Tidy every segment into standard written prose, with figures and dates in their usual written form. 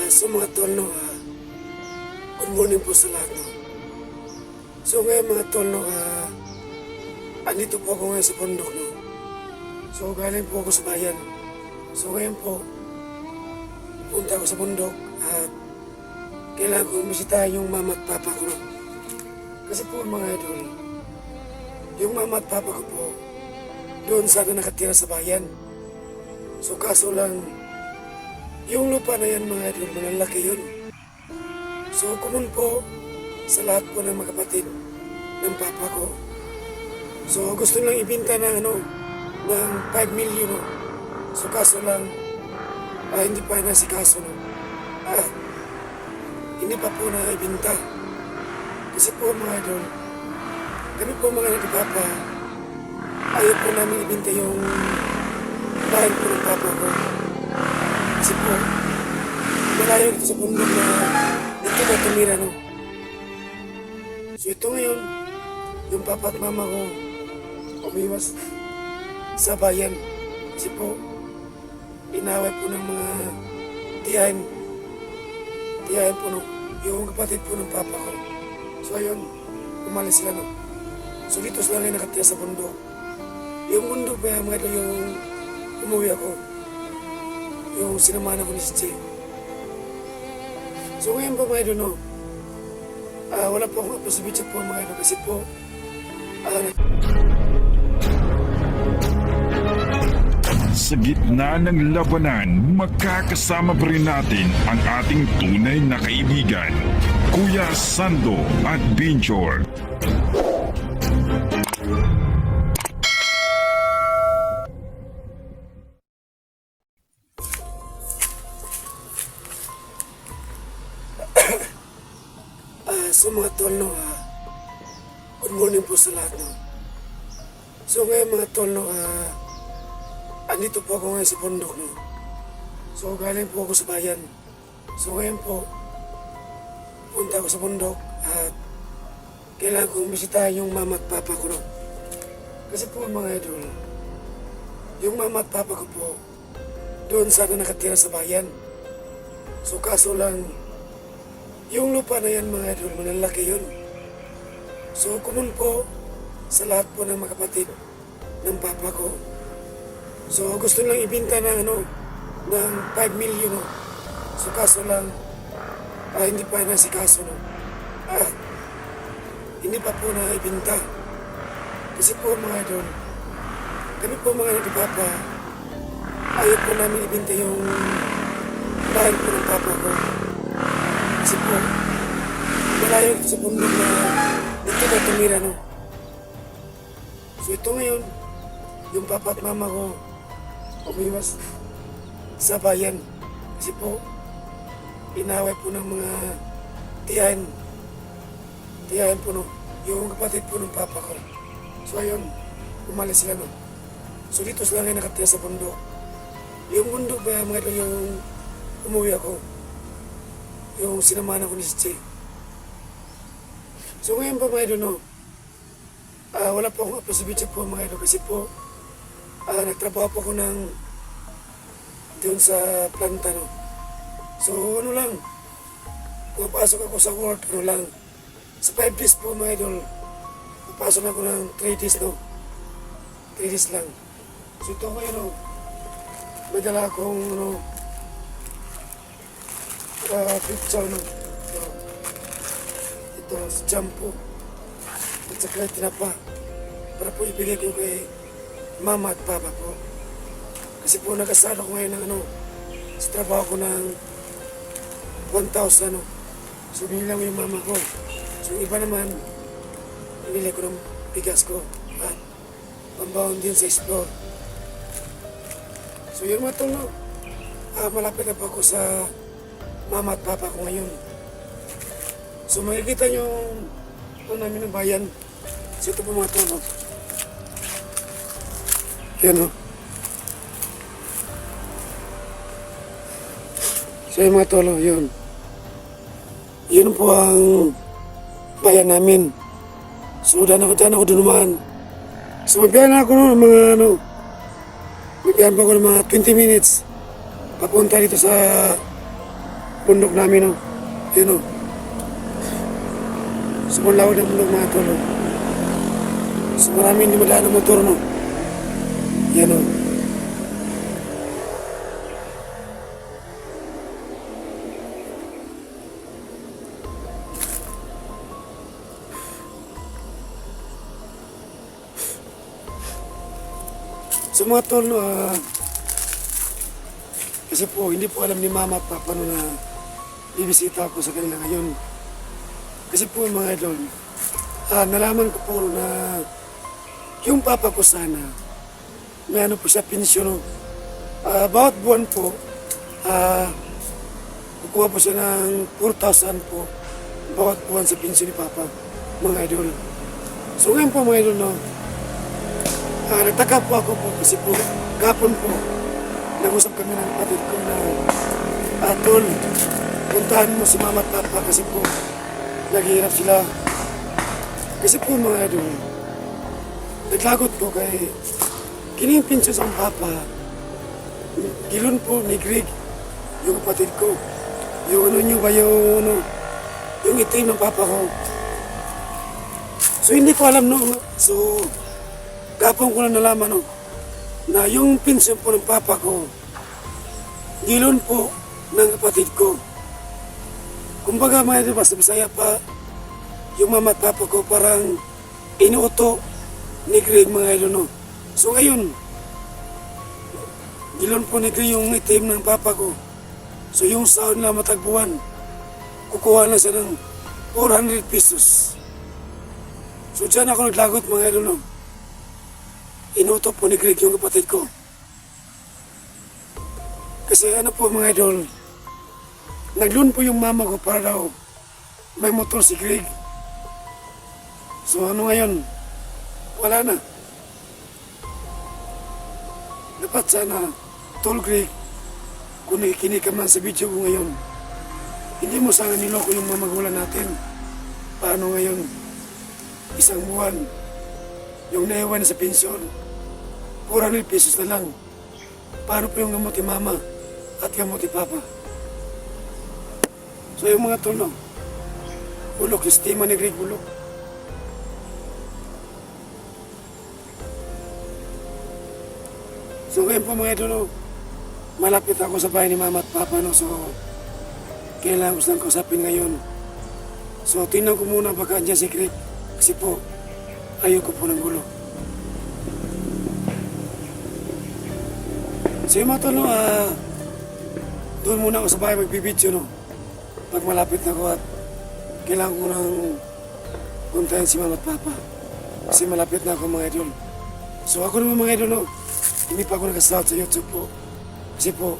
So mga tol, no, good morning po sa lahat. No? So ngayon mga tol, no, andito po ako ngayon sa bundok. No? So galing po ako sa bayan. So ngayon po, punta ako sa bundok at kailangan kong bisitahin yung mama at papa ko. No? Kasi po mga idol, yung mama at papa ko po, doon sana nakatira sa bayan. So kaso lang, yung lupa na yan mga idol, malalaki yun. So kumun po sa lahat po ng mga kapatid ng papa ko. So gusto lang ibinta ng ng 5 million. No? So kaso lang, hindi pa nasikaso. No? Hindi pa po na ibinta. Kasi po mga idol, kami po mga nagpapa, ayaw po namin ibinta yung bahay po ng papa ko. Kasi po, malayo dito sa bundok na dito na tumira, no? So ito ngayon, yung papa at mama ko, umiwas sa bayan. Kasi po, inaway po ng mga tiyahin po, no? Yung kapatid po ng papa ko. So ayun, umalis sila, no? So dito sila ngayon nakatira sa bundok. Yung bundok ba, mga ito yung umuwi ako. Yung sinamahan ako ni si Che. So ngayon po mga idol, no, wala po akong apos po mga idol kasi po sa gitna ng labanan, makakasama pa rin natin ang ating tunay na kaibigan, Kuya Sando at Binjor. So mga tol, no, good morning po sa lahat. No? So ngayon mga tol, no, andito po ako ngayon sa bundok. No? So galing po ako sa bayan. So ngayon po, punta ako sa bundok at kailangan kong bisitahin yung mama at papa ko. No? Kasi po mga idol, yung mama at papa ko po, doon sana nakatira sa bayan. So kaso lang, yung lupa na yan mga idol, malalaki yun. So kumun po sa lahat po ng mga kapatid ng papa ko. So gusto lang ibinta ng ng 5 million. No? So kaso lang, hindi pa nasikaso. No? Hindi pa po na ibinta. Kasi po mga idol, kami po mga nagpapa, ayaw po namin ibinta yung bahay po ng papa ko. Kasi po, malayo dito sa bundok na dito na tumira. No? So ito ngayon, yung papa at mama ko, umiwas sa bayan. Kasi po, inaway po ng mga tiyahin po, no? Yung kapatid po ng papa ko. So ayun, umalis sila. No? So dito sila ngayon nakatira sa bundok. Yung bundok ba, mga ito yung umuwi ako. Yung sinamahan ako ni si Che. So ngayon po mga idol, no, wala po akong apos po mga idol kasi po nagtrabaho po ako doon sa planta. No. So lang, pumapasok ako sa work, lang, sa 5 days po mga idol, papasok na ako ng 3 days, no, 3 days lang. So ito ngayon, no, may dala akong pizza, no? Ito, si shampoo at saka tinapa para po ibigay ko kay mama at papa po. Kasi po nag-asara ko ngayon ng sa trabaho ko ng 1,000. No? So binilang ko yung mama ko. So yung iba naman, binili ko ng bigas ko at pambawon din sa store. So yung mga tol, no, malapit na po ako sa mama at papa ko ngayon. So makikita nyo namin ng bayan. So ito po mga tol. Yan, o. So yung mga tol, yun. Yun po ang bayan namin. So daan ako doon naman. So magbiyahan ako ng mga magbiyahan pa ako ng mga 20 minutes papunta dito sa bundok namin, no? Yun, no? Sa lawak ng bundok, mga tol, no? So maraming hindi madaan ng motor, no? Yan, no? So mga tol, no, kasi po, hindi po alam ni mama at papa no na ibisita ako sa kanila ngayon. Kasi po mga idol, nalaman ko po na yung papa ko sana, may ano po siya, pensyon. No? Bawat buwan po, kukuha po siya ng 4,000 po bawat buwan sa pensyon ni papa, mga idol. So ngayon po mga idol, no, nagtaka po ako po kasi po, kapon po, nag-usap kami ng kapatid ko na, Tol, puntahan mo si mama at papa kasi po, naghihirap sila. Kasi po mga idol, naglagot ko kay kining pinsyo sa papa, gilon po ni Greg, yung kapatid ko. Yung ano nyo ba yung itim ng papa ko. So hindi ko alam no. So, kapon ko lang nalaman no, na yung pinsyon po ng papa ko, gilon po ng kapatid ko. Kumbaga mga idol, basta Bisaya pa, yung mama at papa ko parang inuuto ni Greg mga idol no. So ngayon, gilon po ni Greg yung itim ng papa ko. So yung sahod na matagbuhan, kukuha na siya ng 400 pesos. So dyan ako naglagot mga idol no. Inuto po ni Greg yung kapatid ko. Kasi ano po mga idol, nag-loan po yung mama ko para daw may motor si Greg. So ano ngayon, wala na. Dapat sana, Tol Greg, kung nakikinig ka man sa video ko ngayon, hindi mo sana niloko yung mga magulang natin. Paano ngayon, isang buwan, yung naiwan sa pensyon, 400 pesos na lang. Paano po yung gamot ni mama at gamot ni papa? So yung mga tulong, bulok, yung stima ni Greg, bulok. So ngayon po mga idol, malapit ako sa bahay ni mama at papa, no? So kailangan ko silang kausapin ngayon. So tingnan ko muna baka andyan si Greg, kasi po ayoko po ng gulo. So yung mga tol, no, doon muna ako sa bahay magbibidyo, no? Pag malapit na ako at kailangan ko nang puntahan si mama at papa. Kasi malapit na ako mga idol. So ako naman mga idol, no, hindi pa ako nag-start sa YouTube po. Kasi po,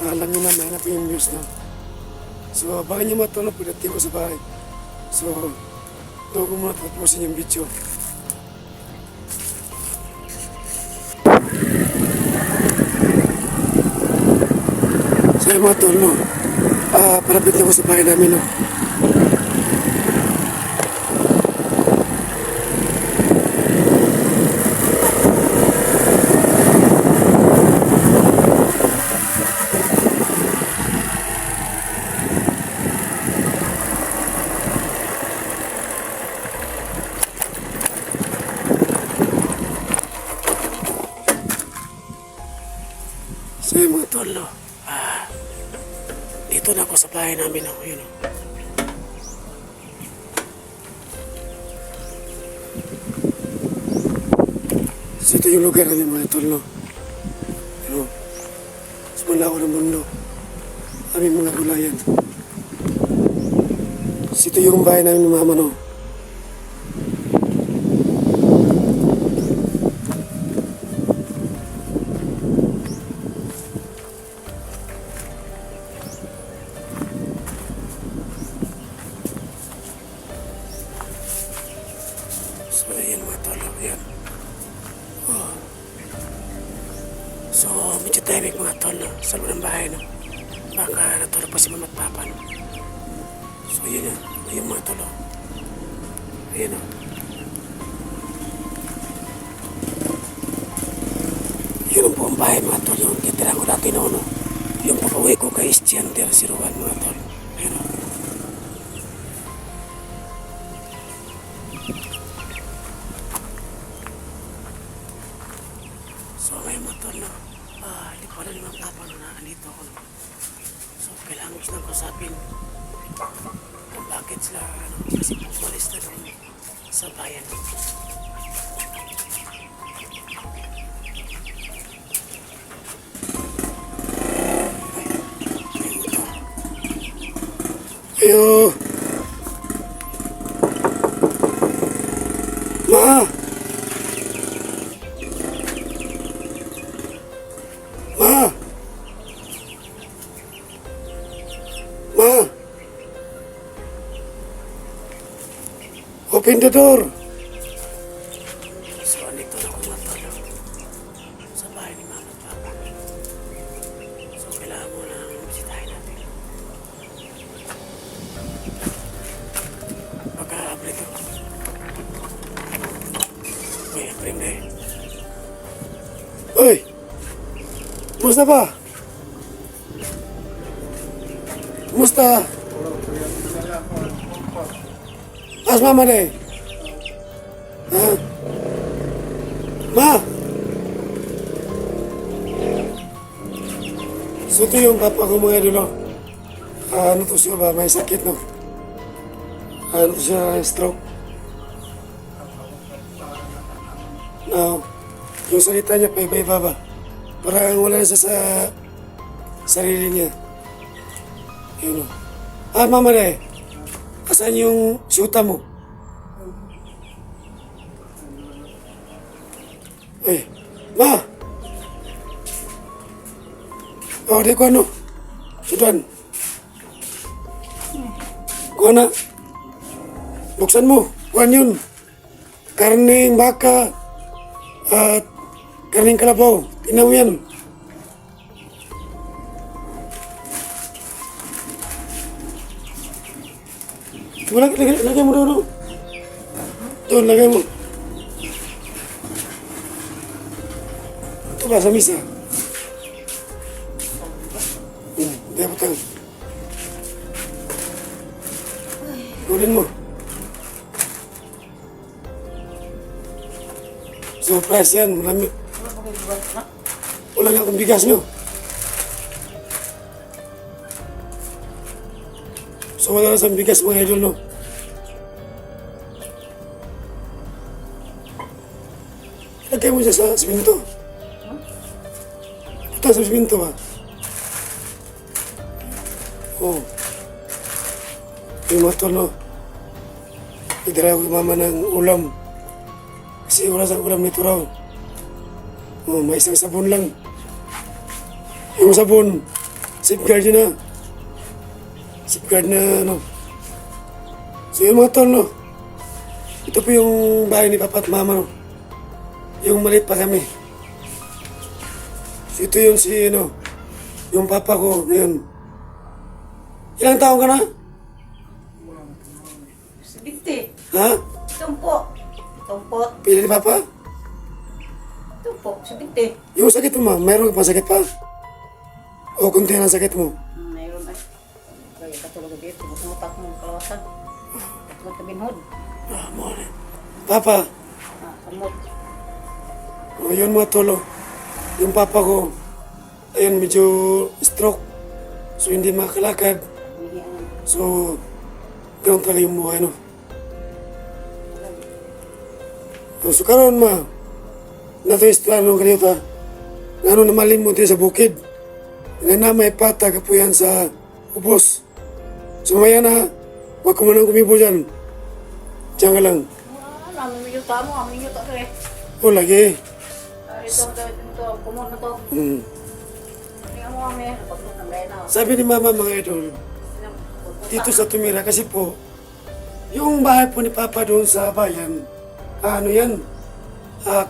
alam nyo na, mahirap yung news, no? So baka nyo mga tol, no, pagdating ko sa bahay. So doon ko muna tapusin yung video. So yung mga tol, no, palapit na ako sa bahay namin, no. So yung mga tol, no, dito na ako sa bahay namin, no, yun, no. So ito yung lugar namin mga tol, no. Ano, sa malawa ng mundo, aming mga gulayan. So ito yung bahay namin ng mama, no. So ayan mga tol, ayan. Oh. So medyo tahimik mga tol, no, sa loob ng bahay, no. Baka natulog pa si mama at papa, no. So ayan yan, ayan mga tol, oh. Ayan, oh. Yun po ang bahay mga tol, yung kitira ko dati noon, no. Yung pag-uwi ko kay Estudiante si Rowan, mga tol. Ayun o. So ngayon mga tol, no? Hindi ko alam yung tapang na nandito ako. No? So kailangan gusto nang kusapin kung bakit sila kasi pumalis na doon sa bayan. Ayo. Ma. Ma. Ma. Open the door. So, andito na akong matulog sa bahay ni Mama at Papa. So, kailangan mo na bisitahin natin. Pagka-abre ito. Uy, aprim na eh. Uy! Kumusta ba? Kumusta? As mama deh. Ha? Ma! So ito yung papa ko mga idolo. Ano to siya ba? May sakit no? Ano to siya? Stroke? No. Yung salita niya pa iba-iba ba? Parang wala na siya sa sarili niya. Yun o. Mama deh. Asan yung syuta mo? Uy, Ma! Di ko ano? Sudan. Kuha na. Buksan mo. Kuhan yun. Karning baka at karning kalabaw. Tingnan mo yan. Lagay mo doon. Doon, lagay mo. Ito ba sa misa? Hindi ako tayo. Kunin mo. Surprise yan. Wala nga akong bigas nyo. So wala na sa bigas mga idol, no? Lagay mo siya sa siminto. Punta sa siminto ba? Oo. Yung mga tol, no? Idara ko yung mama ng ulam. Kasi wala sa ulam nito raw. Oh, may isang sabon lang. Yung sabon, safeguard yun na. Safeguard na ano. So yung mga tol, no? Ito po yung bahay ni Papa at Mama, no? Yung maliit pa kami. So ito yung si, ano, yung papa ko, yun. Ilang taon ka na? 70. Ha? Tumpo. Tumpot. Pila ni Papa? Tumpo. 70. Yung sakit mo, ma, mayroon ka pa sakit pa? O kunti na sakit mo? Mayroon ay. Kaya katulog dito. Tumutak mo kalawasan. Katulog ka binhod. Mo na. Papa, Kamot. yun mga tolo. Yung papa ko, ayun, medyo stroke. So hindi makakalakad. So, ganoon talaga yung buhay, no? So karon ma, nato istorya ng kanita, nga ano namalin mo din sa bukid, nga na may pata kapuyan sa ubos. So mamaya na, wag ka munang kumibo dyan. Diyan ka lang. Namin yung tamo. Amin yung tamo eh. O lagi. Ito. Kumot na to. Tingnan mo kami. Pagpunta ng gaya na. Sabi ni mama mga idol, dito sa tumira kasi po, yung bahay po ni Papa doon sa bayan, ano yan,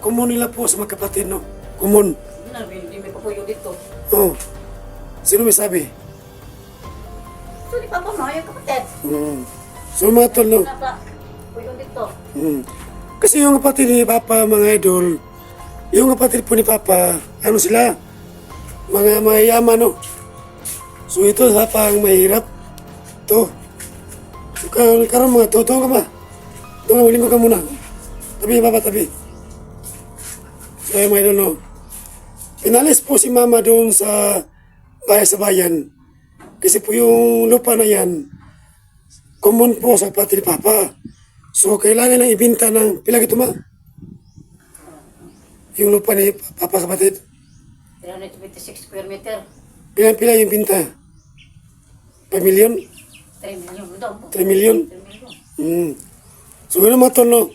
kumun nila po sa mga kapatid, no? Kumun. Hindi may papuyo dito. Oh. Sino may sabi? So, di pa ba mga yung kapatid? So mga tol, no? Napa, puyo dito. Kasi yung kapatid ni Papa, mga idol, yung kapatid po ni Papa, ano sila? Mga mayayaman, no? So ito sa pang mahirap. To. So karon mga totoo ka ba? Doon ka, lingkod ka muna. Tabi, baba, tabi. So ayun mga idol, no. Pinalis po si mama doon sa bayan. Kasi po yung lupa na yan, common po sa pati ni Papa. So kailangan lang ibinta ng, pila ito ma? Yung lupa ni Papa kapatid. 326 square meter. Pila yung binta? 5 million? 3 million. Daw po. 3 million? 3 million. So yun ang mga tol, no?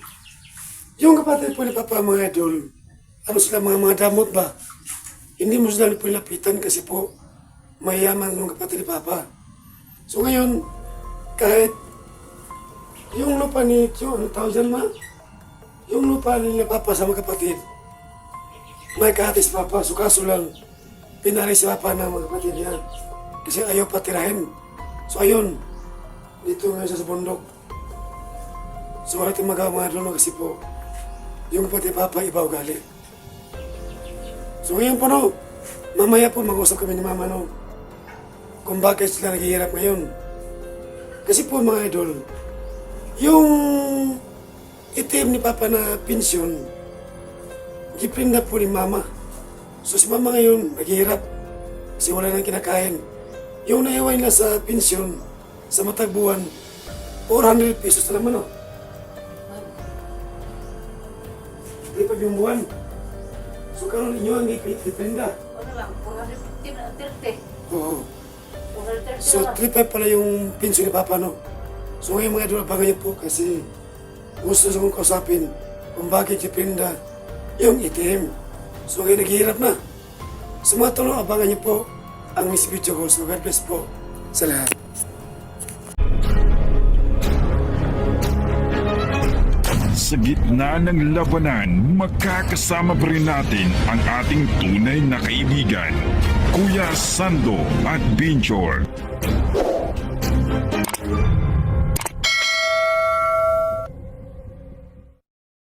Yung kapatid po ni Papa mga idol, ano sila mga damot ba? Hindi mo sila lapitan kasi po mayaman yung kapatid ni Papa. So ngayon, kahit yung lupa ni Tio, ano tawag dyan ma? Yung lupa ni Papa sa mga kapatid, may kahati si Papa, so kaso lang, pinari si Papa ng mga kapatid niya. Kasi ayaw patirahin. So ayun, dito ngayon sa bundok. So wala tayong magawa mga idol, no, kasi po, yung kapatid ni Papa iba ugali. So ngayon po, no, mamaya po mag-usap kami ni Mama, no, kung bakit sila naghihirap ngayon. Kasi po mga idol, yung itim ni Papa na pensyon, giprinda po ni Mama. So si Mama ngayon naghihirap kasi wala nang kinakain. Yung naiwan nila sa pensyon, sa matag buwan, 400 pesos na naman, no. Lipad yung buwan. So karon ninyo ang giprinda. Ano lang, 450 na 30. Oo. 430 So, lang. 3.5 pala yung pinsyo ni Papa, no? So, ngayon mga idol, abangan niyo po kasi gusto sa kong kausapin kung bakit ipinda yung itim. So, ngayon naghihirap na. So, mga tolo, abangan niyo po ang Miss Video ko. So, God bless po sa lahat. Sa gitna ng labanan, magkakasama pa rin natin ang ating tunay na kaibigan, Kuya Sando at Binjor.